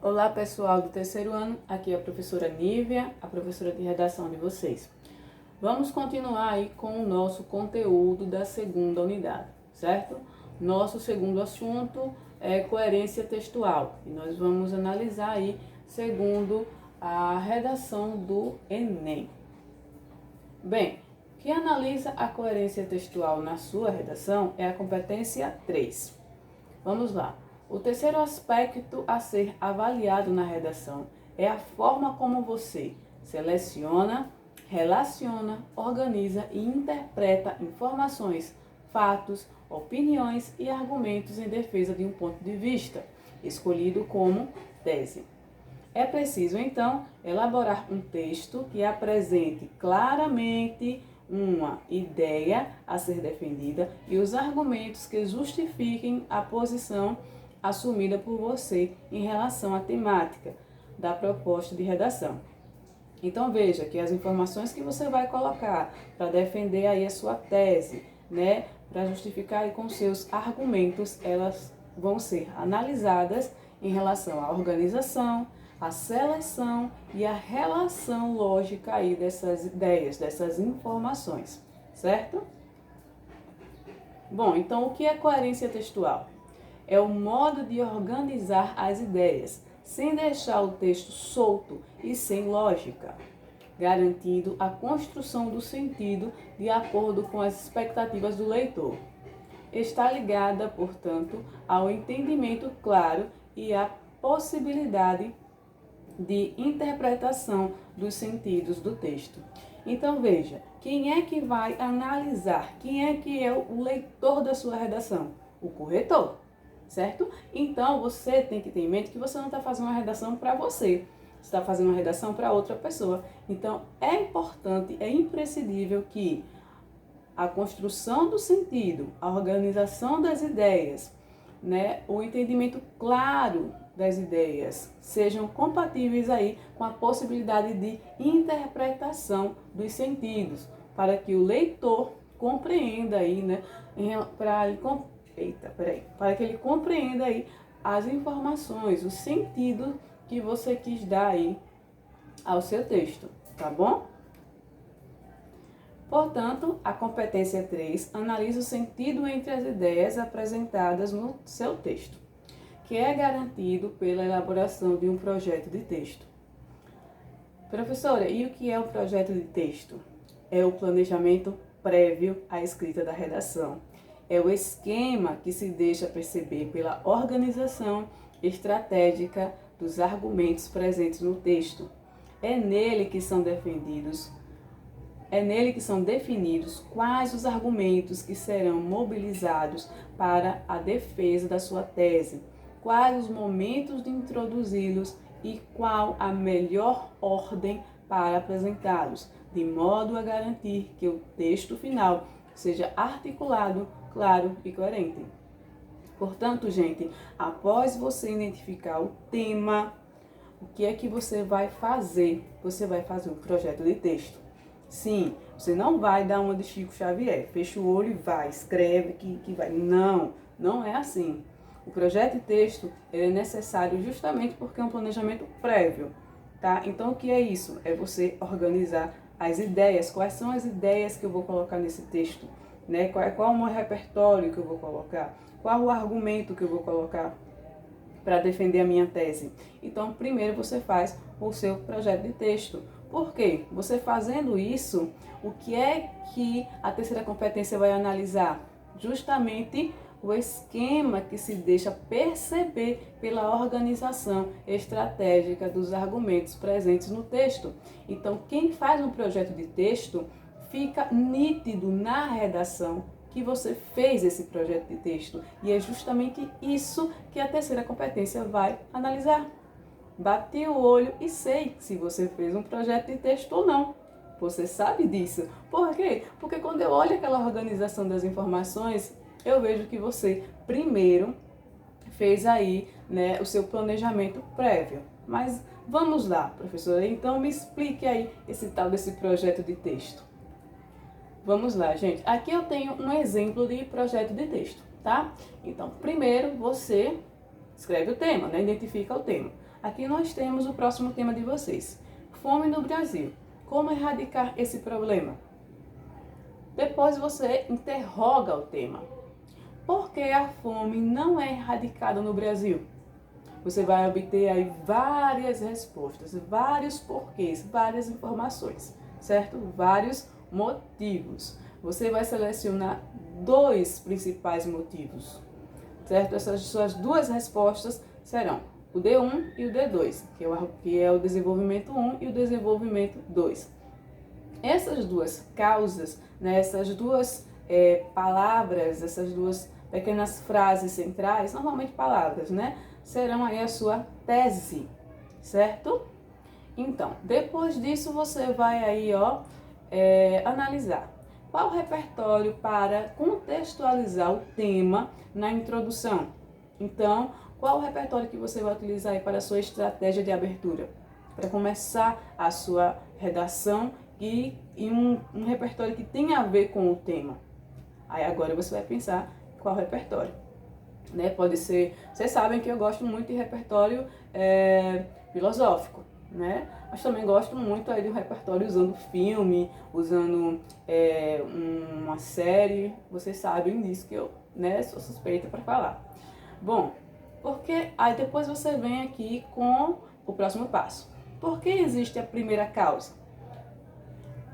Olá pessoal do terceiro ano, aqui é a professora Nívia, a professora de redação de vocês. Vamos continuar aí com o nosso conteúdo da segunda unidade, certo? Nosso segundo assunto é coerência textual e nós vamos analisar aí segundo a redação do Enem. Bem, quem analisa a coerência textual na sua redação é a competência 3. Vamos lá. O terceiro aspecto a ser avaliado na redação é a forma como você seleciona, relaciona, organiza e interpreta informações, fatos, opiniões e argumentos em defesa de um ponto de vista, escolhido como tese. É preciso, então, elaborar um texto que apresente claramente uma ideia a ser defendida e os argumentos que justifiquem a posição assumida por você em relação à temática da proposta de redação. Então veja que as informações que você vai colocar para defender aí a sua tese, né, para justificar aí com seus argumentos, elas vão ser analisadas em relação à organização, à seleção e à relação lógica aí dessas ideias, dessas informações, certo? Bom, então o que é coerência textual? É o modo de organizar as ideias, sem deixar o texto solto e sem lógica, garantindo a construção do sentido de acordo com as expectativas do leitor. Está ligada, portanto, ao entendimento claro e à possibilidade de interpretação dos sentidos do texto. Então veja, quem é que vai analisar? Quem é que é o leitor da sua redação? O corretor, certo? Então você tem que ter em mente que você não está fazendo uma redação para você, você está fazendo uma redação para outra pessoa. Então é importante, é imprescindível que a construção do sentido, a organização das ideias, né, o entendimento claro das ideias sejam compatíveis aí com a possibilidade de interpretação dos sentidos, para que o leitor compreenda aí, né, para que ele compreenda aí as informações, o sentido que você quis dar aí ao seu texto, tá bom? Portanto, a competência 3 analisa o sentido entre as ideias apresentadas no seu texto, que é garantido pela elaboração de um projeto de texto. Professora, e o que é um projeto de texto? É o planejamento prévio à escrita da redação. É o esquema que se deixa perceber pela organização estratégica dos argumentos presentes no texto. É nele que são definidos quais os argumentos que serão mobilizados para a defesa da sua tese, quais os momentos de introduzi-los e qual a melhor ordem para apresentá-los, de modo a garantir que o texto final seja articulado, claro e coerente. Portanto, gente, após você identificar o tema, o que é que você vai fazer? Você vai fazer um projeto de texto. Sim, você não vai dar uma de Chico Xavier, fecha o olho e vai, escreve que vai. Não, não é assim. O projeto de texto é necessário justamente porque é um planejamento prévio, tá? Então, o que é isso? É você organizar as ideias, quais são as ideias que eu vou colocar nesse texto, né? Qual o meu repertório que eu vou colocar, qual o argumento que eu vou colocar para defender a minha tese. Então, primeiro você faz o seu projeto de texto. Por quê? Você fazendo isso, o que é que a terceira competência vai analisar? Justamente o esquema que se deixa perceber pela organização estratégica dos argumentos presentes no texto. Então, quem faz um projeto de texto, fica nítido na redação que você fez esse projeto de texto. E é justamente isso que a terceira competência vai analisar. Bati o olho e sei se você fez um projeto de texto ou não. Você sabe disso. Por quê? Porque quando eu olho aquela organização das informações, eu vejo que você primeiro fez aí, né, o seu planejamento prévio. Mas vamos lá, professora, então me explique aí esse tal desse projeto de texto. Vamos lá, gente. Aqui eu tenho um exemplo de projeto de texto, tá? Então, primeiro você escreve o tema, né? Identifica o tema. aqui nós temos o próximo tema de vocês. Fome no Brasil. Como erradicar esse problema? Depois você interroga o tema. Por que a fome não é erradicada no Brasil? Você vai obter aí várias respostas, vários porquês, várias informações, certo? Vários motivos. Você vai selecionar 2 principais motivos, certo? Essas suas 2 respostas serão o D1 e o D2, que é o desenvolvimento 1 e o desenvolvimento 2. Essas 2 causas, né, essas 2 palavras, essas 2 pequenas frases centrais, normalmente palavras, né, serão aí a sua tese, certo? Então, depois disso você vai aí, analisar qual o repertório para contextualizar o tema na introdução. Então, qual o repertório que você vai utilizar aí para a sua estratégia de abertura? Para começar a sua redação e um repertório que tenha a ver com o tema. Aí agora você vai pensar qual repertório. Né? Pode ser, vocês sabem que eu gosto muito de repertório filosófico, né? Mas também gosto muito aí de um repertório usando filme, usando uma série. Vocês sabem disso que eu, né, sou suspeita para falar. Bom, porque aí depois você vem aqui com o próximo passo. Por que existe a primeira causa?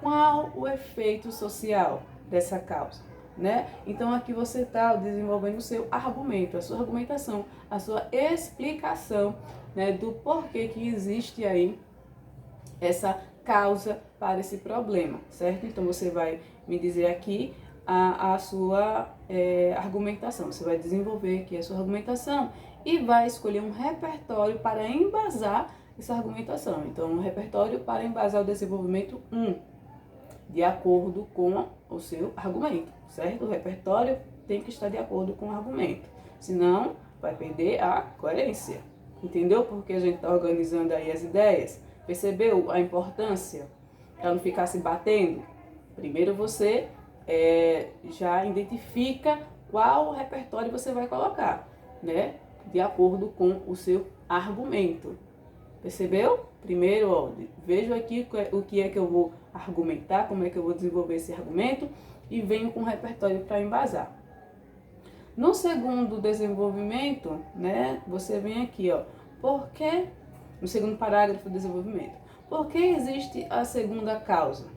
Qual o efeito social dessa causa? Né? Então aqui você está desenvolvendo o seu argumento, a sua argumentação, a sua explicação, né, do porquê que existe aí essa causa para esse problema, certo? Então você vai me dizer aqui a sua argumentação, você vai desenvolver aqui a sua argumentação e vai escolher um repertório para embasar essa argumentação. Então um repertório para embasar o desenvolvimento 1, de acordo com o seu argumento, certo? O repertório tem que estar de acordo com o argumento, senão vai perder a coerência. Entendeu? Porque a gente está organizando aí as ideias. Percebeu a importância para não ficar se batendo? Primeiro você já identifica qual repertório você vai colocar, né? De acordo com o seu argumento. Percebeu? Primeiro, vejo aqui o que é que eu vou argumentar, como é que eu vou desenvolver esse argumento e venho com um repertório para embasar. No segundo desenvolvimento, né, você vem aqui, no segundo parágrafo do desenvolvimento, por que existe a segunda causa?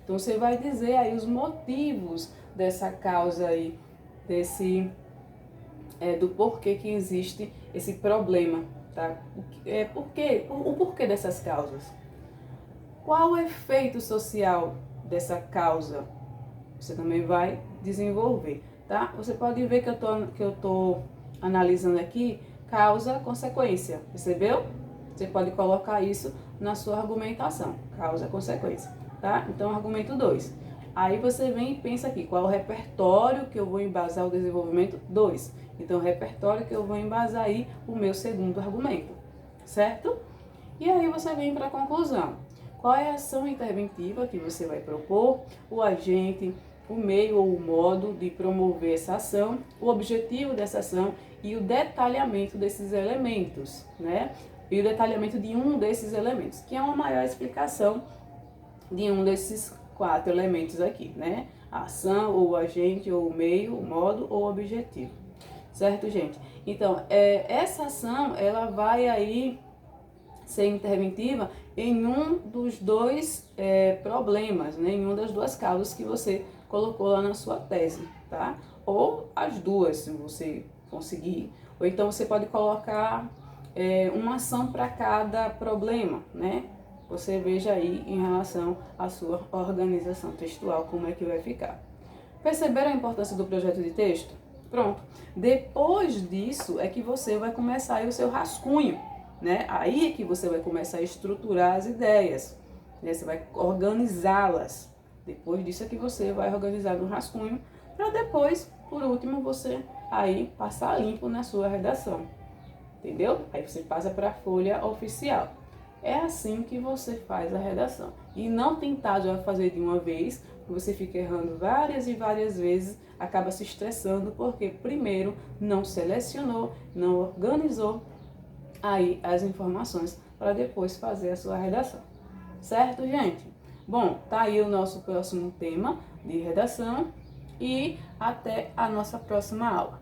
Então você vai dizer aí os motivos dessa causa aí, do porquê que existe esse problema. Tá? O porquê dessas causas? Qual o efeito social dessa causa? Você também vai desenvolver, tá? Você pode ver que eu tô analisando aqui causa, consequência, percebeu? Você pode colocar isso na sua argumentação, causa, consequência, tá? Então, argumento 2. Aí você vem e pensa aqui, qual é o repertório que eu vou embasar o desenvolvimento 2? Então, o repertório que eu vou embasar aí o meu segundo argumento, certo? E aí você vem para a conclusão. Qual é a ação interventiva que você vai propor, o agente, o meio ou o modo de promover essa ação, o objetivo dessa ação e o detalhamento desses elementos, né? E o detalhamento de um desses elementos, que é uma maior explicação de um desses 4 elementos aqui, né? A ação, ou o agente, ou o meio, o modo ou o objetivo. Certo, gente? Então, essa ação, ela vai aí ser interventiva em um dos 2 problemas, né? Em uma das 2 causas que você colocou lá na sua tese, tá? Ou as 2, se você conseguir. Ou então você pode colocar uma ação para cada problema, né? Você veja aí em relação à sua organização textual, como é que vai ficar. Perceberam a importância do projeto de texto? Pronto. Depois disso é que você vai começar aí o seu rascunho, né? Aí é que você vai começar a estruturar as ideias, né? Você vai organizá-las. Depois disso é que você vai organizar no rascunho, para depois, por último, você aí passar limpo na sua redação. Entendeu? Aí você passa para a folha oficial. É assim que você faz a redação. E não tentar já fazer de uma vez, porque você fica errando várias e várias vezes, acaba se estressando, porque primeiro não selecionou, não organizou aí as informações para depois fazer a sua redação. Certo, gente? Bom, tá aí o nosso próximo tema de redação e até a nossa próxima aula.